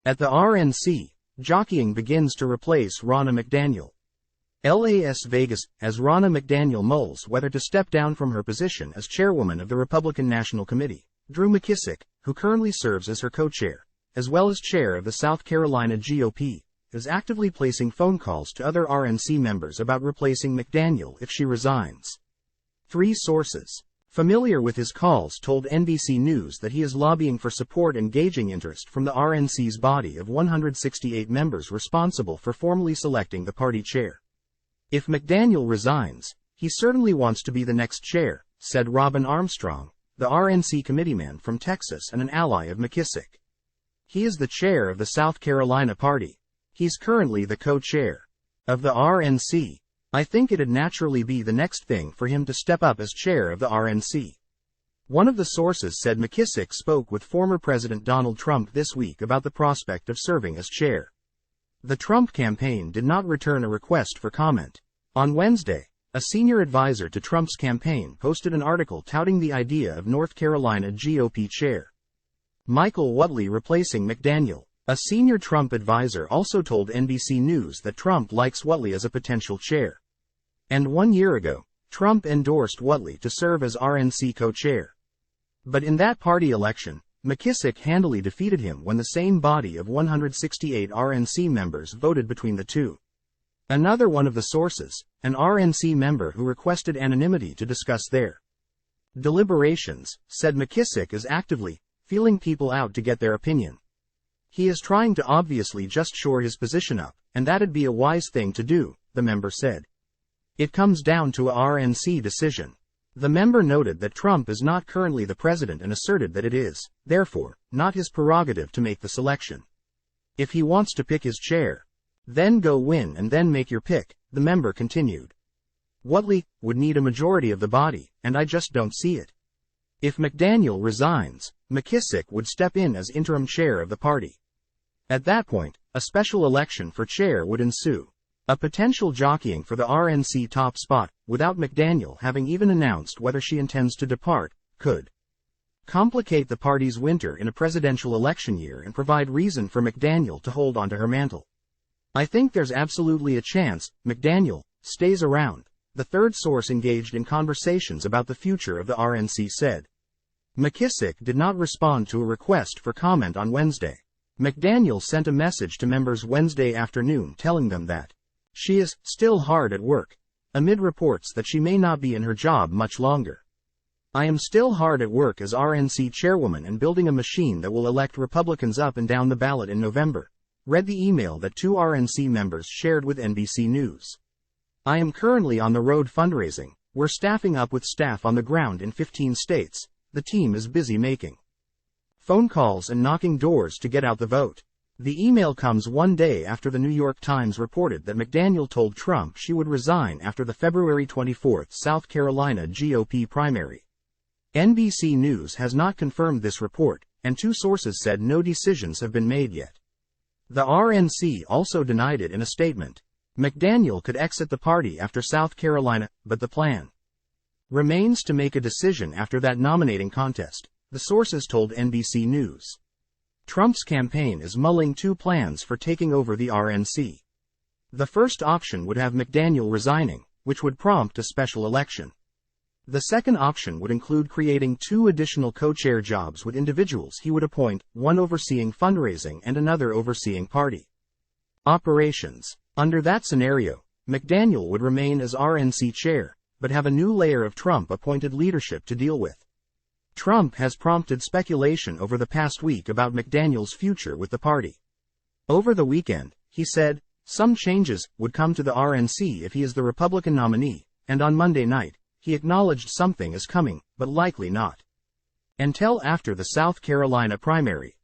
At the RNC, jockeying begins to replace Ronna McDaniel. Las Vegas as Ronna McDaniel mulls whether to step down from her position as chairwoman of the Republican National Committee. Drew McKissick, who currently serves as her co-chair, as well as chair of the South Carolina GOP, is actively placing phone calls to other RNC members about replacing McDaniel if she resigns. 3 sources familiar with his calls told NBC News that he is lobbying for support and gauging interest from the RNC's body of 168 members responsible for formally selecting the party chair. If McDaniel resigns, he certainly wants to be the next chair, said Robin Armstrong, the RNC committeeman from Texas and an ally of McKissick. He is the chair of the South Carolina party. He's currently the co-chair of the RNC. I think it'd naturally be the next thing for him to step up as chair of the RNC. One of the sources said McKissick spoke with former President Donald Trump this week about the prospect of serving as chair. The Trump campaign did not return a request for comment. On Wednesday, a senior advisor to Trump's campaign posted an article touting the idea of North Carolina GOP chair Michael Whatley replacing McDaniel. A senior Trump advisor also told NBC News that Trump likes Whatley as a potential chair. And 1 year ago, Trump endorsed Whatley to serve as RNC co-chair. But in that party election, McKissick handily defeated him when the same body of 168 RNC members voted between the two. Another one of the sources, an RNC member who requested anonymity to discuss their deliberations, said McKissick is actively feeling people out to get their opinion. He is trying to obviously just shore his position up, and that'd be a wise thing to do, the member said. It comes down to a RNC decision. The member noted that Trump is not currently the president and asserted that it is, therefore, not his prerogative to make the selection. If he wants to pick his chair, then go win and then make your pick, the member continued. Whatley would need a majority of the body, and I just don't see it. If McDaniel resigns, McKissick would step in as interim chair of the party. At that point, a special election for chair would ensue. A potential jockeying for the RNC top spot, without McDaniel having even announced whether she intends to depart, could complicate the party's winter in a presidential election year and provide reason for McDaniel to hold onto her mantle. I think there's absolutely a chance McDaniel stays around, the third source engaged in conversations about the future of the RNC said. McKissick did not respond to a request for comment on Wednesday. McDaniel sent a message to members Wednesday afternoon telling them that she is still hard at work, amid reports that she may not be in her job much longer. I am still hard at work as RNC chairwoman and building a machine that will elect Republicans up and down the ballot in November, read the email that 2 RNC members shared with NBC News. I am currently on the road fundraising. We're staffing up with staff on the ground in 15 states. The team is busy making phone calls and knocking doors to get out the vote. The email comes 1 day after the New York Times reported that McDaniel told Trump she would resign after the February 24 South Carolina GOP primary. NBC News has not confirmed this report, and 2 sources said no decisions have been made yet. The RNC also denied it in a statement. McDaniel could exit the party after South Carolina, but the plan remains to make a decision after that nominating contest, the sources told NBC News. Trump's campaign is mulling 2 plans for taking over the RNC. The first option would have McDaniel resigning, which would prompt a special election. The second option would include creating 2 additional co-chair jobs with individuals he would appoint, one overseeing fundraising and another overseeing party operations. Under that scenario, McDaniel would remain as RNC chair, but have a new layer of Trump-appointed leadership to deal with. Trump has prompted speculation over the past week about McDaniel's future with the party. Over the weekend, he said, some changes would come to the RNC if he is the Republican nominee, and on Monday night, he acknowledged something is coming, but likely not until after the South Carolina primary.